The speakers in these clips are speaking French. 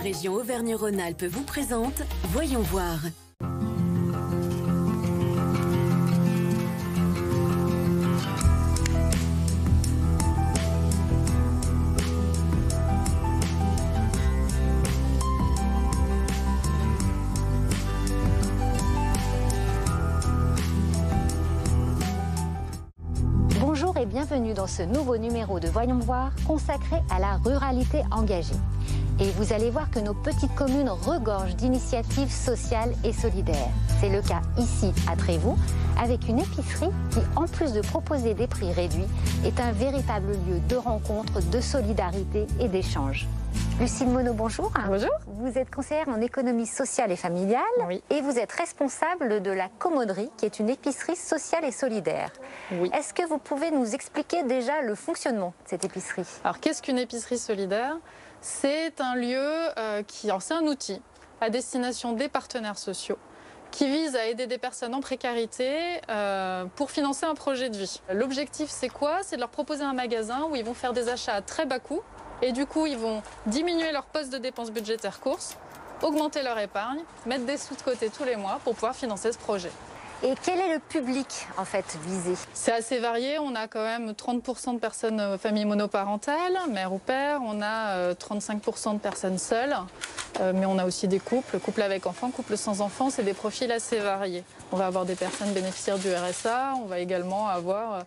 région Auvergne-Rhône-Alpes vous présente Voyons voir. Bonjour et bienvenue dans ce nouveau numéro de Voyons voir consacré à la ruralité engagée. Et vous allez voir que nos petites communes regorgent d'initiatives sociales et solidaires. C'est le cas ici à Trévoux, avec une épicerie qui, en plus de proposer des prix réduits, est un véritable lieu de rencontre, de solidarité et d'échange. Lucille Monod, bonjour. Bonjour. Vous êtes conseillère en économie sociale et familiale et vous êtes responsable de la Commoderie, qui est une épicerie sociale et solidaire. Oui. Est-ce que vous pouvez nous expliquer déjà le fonctionnement de cette épicerie? Alors, qu'est-ce qu'une épicerie solidaire? C'est un lieu c'est un outil à destination des partenaires sociaux qui vise à aider des personnes en précarité pour financer un projet de vie. L'objectif, c'est quoi? C'est de leur proposer un magasin où ils vont faire des achats à très bas coût et du coup, ils vont diminuer leur poste de dépenses budgétaires courses, augmenter leur épargne, mettre des sous de côté tous les mois pour pouvoir financer ce projet. Et quel est le public en fait visé? C'est assez varié, on a quand même 30% de personnes familles monoparentales, mère ou père, on a 35% de personnes seules, mais on a aussi des couples avec enfants, couples sans enfants, c'est des profils assez variés. On va avoir des personnes bénéficiaires du RSA, on va également avoir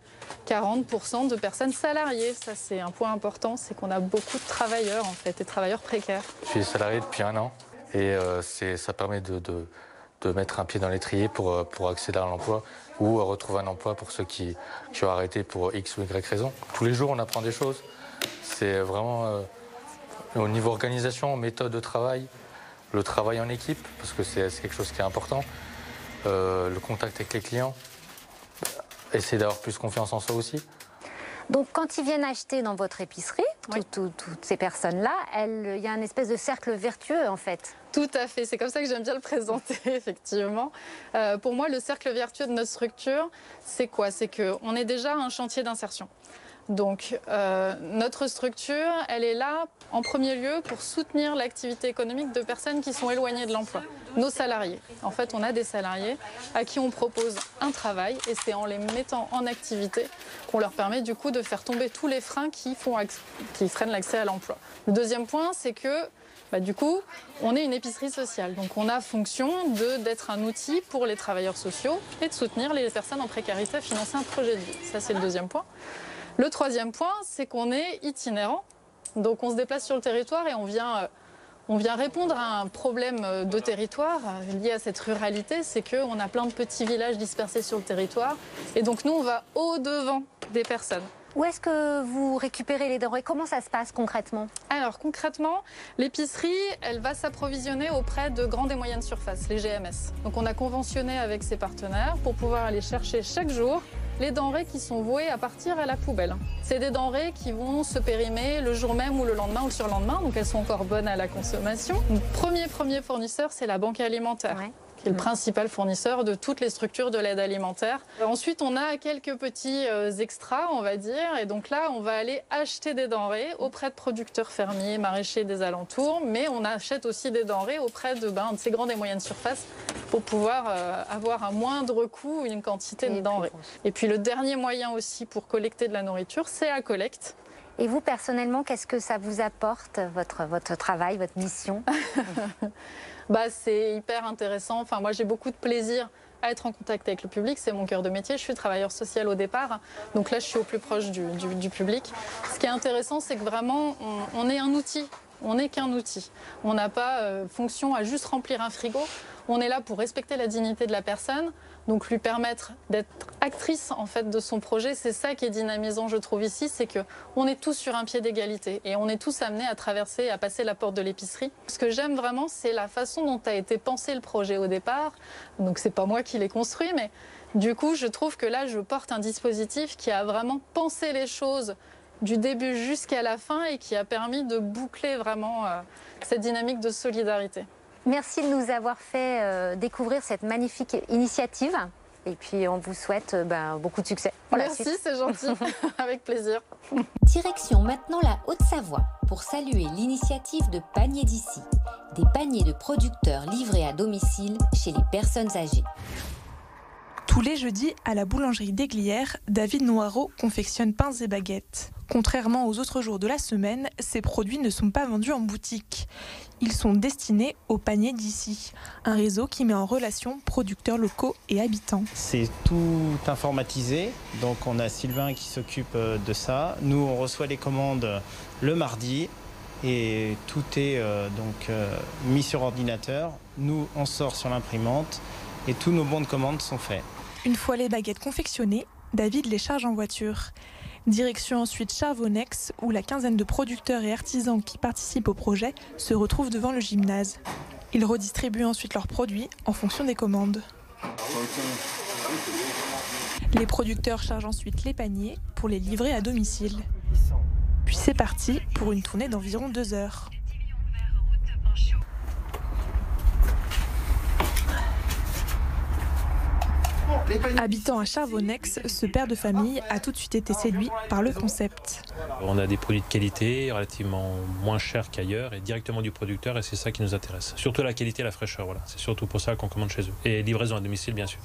40% de personnes salariées. Ça c'est un point important, c'est qu'on a beaucoup de travailleurs en fait, des travailleurs précaires. Je suis salarié depuis 1 an et ça permet de mettre un pied dans l'étrier pour accéder à l'emploi ou retrouver un emploi pour ceux qui ont arrêté pour X ou Y raison. Tous les jours, on apprend des choses. C'est vraiment au niveau organisation, méthode de travail, le travail en équipe, parce que c'est quelque chose qui est important, le contact avec les clients, essayer d'avoir plus confiance en soi aussi. Donc quand ils viennent acheter dans votre épicerie, toutes ces personnes-là, il y a un espèce de cercle vertueux en fait. Tout à fait, c'est comme ça que j'aime bien le présenter, effectivement. Pour moi, le cercle vertueux de notre structure, c'est quoi? C'est qu'on est déjà un chantier d'insertion. Donc notre structure, elle est là en premier lieu pour soutenir l'activité économique de personnes qui sont éloignées de l'emploi, nos salariés. En fait, on a des salariés à qui on propose un travail et c'est en les mettant en activité qu'on leur permet du coup de faire tomber tous les freins qui freinent l'accès à l'emploi. Le deuxième point, c'est que du coup, on est une épicerie sociale. Donc on a fonction d'être un outil pour les travailleurs sociaux et de soutenir les personnes en précarité à financer un projet de vie. Ça, c'est le deuxième point. Le troisième point, c'est qu'on est itinérant. Donc on se déplace sur le territoire et on vient répondre à un problème de territoire lié à cette ruralité. C'est qu'on a plein de petits villages dispersés sur le territoire. Et donc nous, on va au-devant des personnes. Où est-ce que vous récupérez les denrées? Comment ça se passe concrètement? Alors concrètement, l'épicerie, elle va s'approvisionner auprès de grandes et moyennes surfaces, les GMS. Donc on a conventionné avec ses partenaires pour pouvoir aller chercher chaque jour les denrées qui sont vouées à partir à la poubelle. C'est des denrées qui vont se périmer le jour même ou le lendemain ou le surlendemain, donc elles sont encore bonnes à la consommation. Donc, premier fournisseur, c'est la banque alimentaire. Qui est le principal fournisseur de toutes les structures de l'aide alimentaire. Ensuite, on a quelques petits extras, on va dire, et donc là, on va aller acheter des denrées auprès de producteurs fermiers, maraîchers des alentours, mais on achète aussi des denrées auprès de ces grandes et moyennes surfaces pour pouvoir avoir à moindre coût une quantité de denrées. Et puis le dernier moyen aussi pour collecter de la nourriture, c'est la collecte. Et vous, personnellement, qu'est-ce que ça vous apporte, votre travail, votre mission? C'est hyper intéressant. Enfin, moi, j'ai beaucoup de plaisir à être en contact avec le public. C'est mon cœur de métier. Je suis travailleur social au départ. Donc là, je suis au plus proche du public. Ce qui est intéressant, c'est que vraiment, on est un outil. On n'est qu'un outil. On n'a pas fonction à juste remplir un frigo. On est là pour respecter la dignité de la personne, donc lui permettre d'être actrice en fait de son projet. C'est ça qui est dynamisant, je trouve, ici, c'est qu'on est tous sur un pied d'égalité et on est tous amenés à traverser, à passer la porte de l'épicerie. Ce que j'aime vraiment, c'est la façon dont a été pensé le projet au départ. Donc c'est pas moi qui l'ai construit, mais du coup, je trouve que là, je porte un dispositif qui a vraiment pensé les choses du début jusqu'à la fin et qui a permis de boucler vraiment cette dynamique de solidarité. Merci de nous avoir fait découvrir cette magnifique initiative. Et puis on vous souhaite beaucoup de succès. Pour la Merci, suite. c'est gentil. Avec plaisir. Direction maintenant la Haute-Savoie pour saluer l'initiative de Paniers d'ici, des paniers de producteurs livrés à domicile chez les personnes âgées. Tous les jeudis, à la boulangerie d'Aiglières, David Noireau confectionne pains et baguettes. Contrairement aux autres jours de la semaine, ces produits ne sont pas vendus en boutique. Ils sont destinés aux Paniers d'ici, un réseau qui met en relation producteurs locaux et habitants. C'est tout informatisé, donc on a Sylvain qui s'occupe de ça. Nous, on reçoit les commandes le mardi et tout est mis sur ordinateur. Nous, on sort sur l'imprimante et tous nos bons de commande sont faits. Une fois les baguettes confectionnées, David les charge en voiture. Direction ensuite Charbonnex, où la quinzaine de producteurs et artisans qui participent au projet se retrouvent devant le gymnase. Ils redistribuent ensuite leurs produits en fonction des commandes. Les producteurs chargent ensuite les paniers pour les livrer à domicile. Puis c'est parti pour une tournée d'environ 2 heures. Habitant à Charbonnex, ce père de famille a tout de suite été séduit par le concept. On a des produits de qualité relativement moins chers qu'ailleurs et directement du producteur, et c'est ça qui nous intéresse. Surtout la qualité et la fraîcheur, voilà. C'est surtout pour ça qu'on commande chez eux. Et livraison à domicile, bien sûr.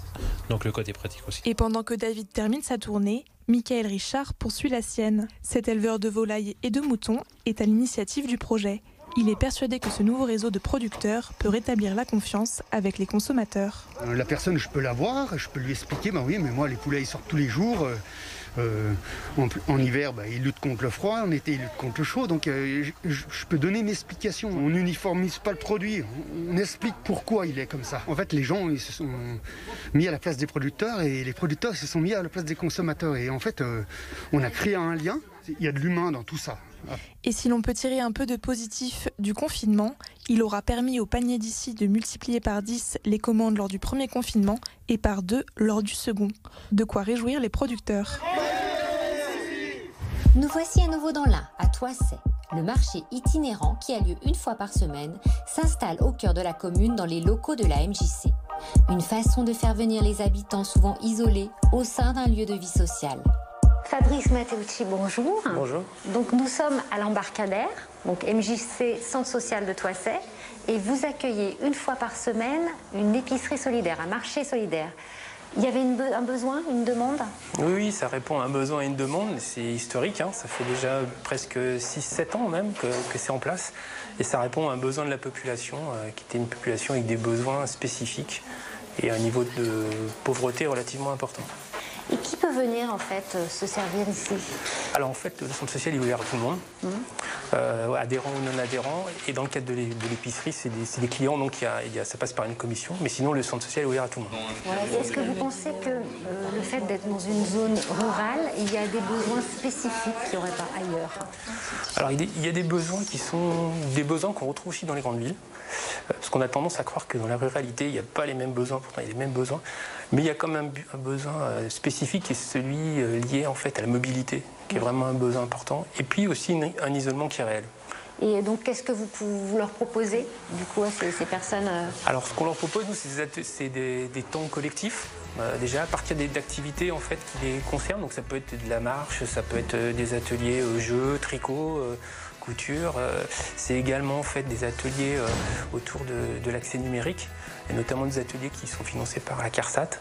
Donc le côté pratique aussi. Et pendant que David termine sa tournée, Michael Richard poursuit la sienne. Cet éleveur de volailles et de moutons est à l'initiative du projet. Il est persuadé que ce nouveau réseau de producteurs peut rétablir la confiance avec les consommateurs. La personne, je peux la voir, je peux lui expliquer, oui, mais moi les poulets ils sortent tous les jours. En hiver, ils luttent contre le froid, en été ils luttent contre le chaud, donc je peux donner une explication. On n'uniformise pas le produit, on explique pourquoi il est comme ça. En fait, les gens ils se sont mis à la place des producteurs et les producteurs se sont mis à la place des consommateurs. Et en fait, on a créé un lien, il y a de l'humain dans tout ça. Et si l'on peut tirer un peu de positif du confinement, il aura permis aux Paniers d'ici de multiplier par 10 les commandes lors du premier confinement et par 2 lors du second. De quoi réjouir les producteurs. Nous voici à nouveau dans l'Ain, à Toisset. Le marché itinérant, qui a lieu une fois par semaine, s'installe au cœur de la commune dans les locaux de la MJC. Une façon de faire venir les habitants souvent isolés au sein d'un lieu de vie sociale. Fabrice Matteucci, bonjour. Bonjour. Donc nous sommes à l'Embarcadère, donc MJC, Centre social de Toisset, et vous accueillez une fois par semaine une épicerie solidaire, un marché solidaire. Il y avait un besoin, une demande? Oui, ça répond à un besoin et une demande. C'est historique, ça fait déjà presque 6-7 ans même que c'est en place. Et ça répond à un besoin de la population, qui était une population avec des besoins spécifiques et un niveau de pauvreté relativement important. Et qui peut venir en fait se servir ici? Alors en fait, le centre social est ouvert à tout le monde, adhérents ou non adhérents. Et dans le cadre de l'épicerie, c'est des clients, donc ça passe par une commission. Mais sinon, le centre social est ouvert à tout le monde. Voilà. Est-ce que vous pensez que le fait d'être dans une zone rurale, il y a des besoins spécifiques qu'il n'y aurait pas ailleurs? Alors il y a des besoins qui sont des besoins qu'on retrouve aussi dans les grandes villes. Parce qu'on a tendance à croire que dans la ruralité, il n'y a pas les mêmes besoins, pourtant il y a les mêmes besoins. Mais il y a quand même un besoin spécifique qui est celui lié en fait à la mobilité, qui est vraiment un besoin important. Et puis aussi un isolement qui est réel. Et donc qu'est-ce que vous leur proposez du coup à ces personnes? Alors ce qu'on leur propose, nous, c'est des temps collectifs. Déjà à partir d'activités en fait qui les concernent. Donc ça peut être de la marche, ça peut être des ateliers jeux, tricot, couture. C'est également en fait des ateliers autour de l'accès numérique, et notamment des ateliers qui sont financés par la CARSAT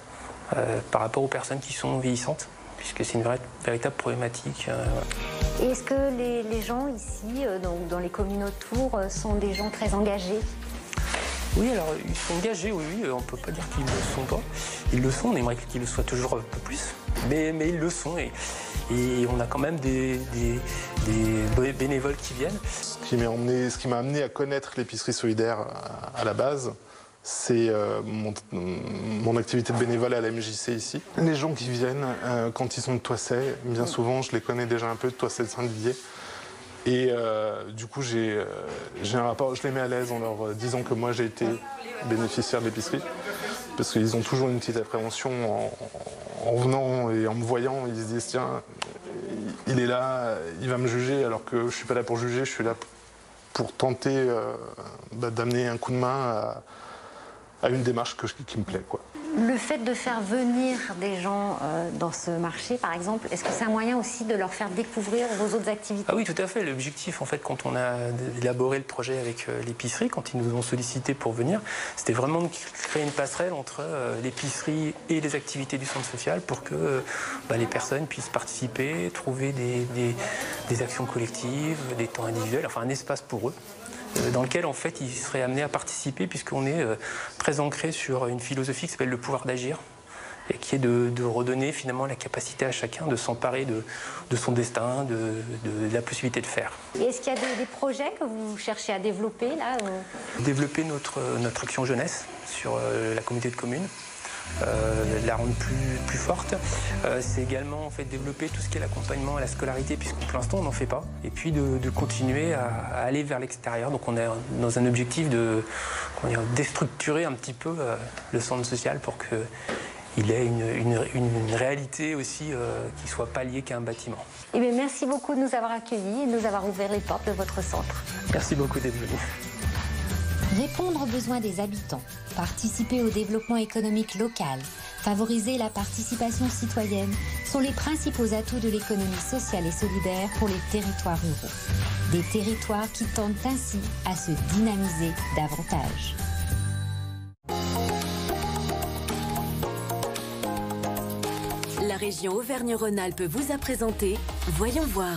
par rapport aux personnes qui sont vieillissantes, puisque c'est une véritable problématique. Et est-ce que les gens ici, dans les communes autour, sont des gens très engagés? Oui, alors ils sont engagés, oui, on ne peut pas dire qu'ils ne le sont pas. Ils le sont, on aimerait qu'ils le soient toujours un peu plus, mais ils le sont. Et on a quand même des bénévoles qui viennent. Ce qui m'a amené à connaître l'épicerie solidaire à la base, c'est mon activité de bénévole à la MJC ici. Les gens qui viennent, quand ils sont de Toisset, bien souvent, je les connais déjà un peu de Toisset de Saint-Didier. Et du coup, j'ai un rapport, je les mets à l'aise en leur disant que moi j'ai été bénéficiaire de l'épicerie. Parce qu'ils ont toujours une petite appréhension en venant et en me voyant. Ils se disent tiens, il est là, il va me juger, alors que je ne suis pas là pour juger, je suis là pour tenter d'amener un coup de main à une démarche qui me plaît, quoi. Le fait de faire venir des gens dans ce marché, par exemple, est-ce que c'est un moyen aussi de leur faire découvrir vos autres activités? Ah oui, tout à fait. L'objectif, en fait, quand on a élaboré le projet avec l'épicerie, quand ils nous ont sollicité pour venir, c'était vraiment de créer une passerelle entre l'épicerie et les activités du centre social pour que les personnes puissent participer, trouver des actions collectives, des temps individuels, enfin un espace pour eux, dans lequel en fait ils seraient amenés à participer, puisqu'on est très ancré sur une philosophie qui s'appelle le pouvoir d'agir, et qui est de redonner finalement la capacité à chacun de s'emparer de son destin, de la possibilité de faire. Et est-ce qu'il y a des projets que vous cherchez à développer là Développer notre action jeunesse sur la communauté de communes, la rendre plus forte. C'est également en fait développer tout ce qui est l'accompagnement à la scolarité, puisque pour l'instant on n'en fait pas. Et puis de continuer à aller vers l'extérieur. Donc on est dans un objectif de déstructurer un petit peu le centre social pour qu'il ait une réalité aussi qui ne soit pas liée qu'à un bâtiment. Eh bien, merci beaucoup de nous avoir accueillis et de nous avoir ouvert les portes de votre centre. Merci beaucoup d'être venu. Répondre aux besoins des habitants, participer au développement économique local, favoriser la participation citoyenne sont les principaux atouts de l'économie sociale et solidaire pour les territoires ruraux. Des territoires qui tendent ainsi à se dynamiser davantage. La région Auvergne-Rhône-Alpes vous a présenté Voyons voir.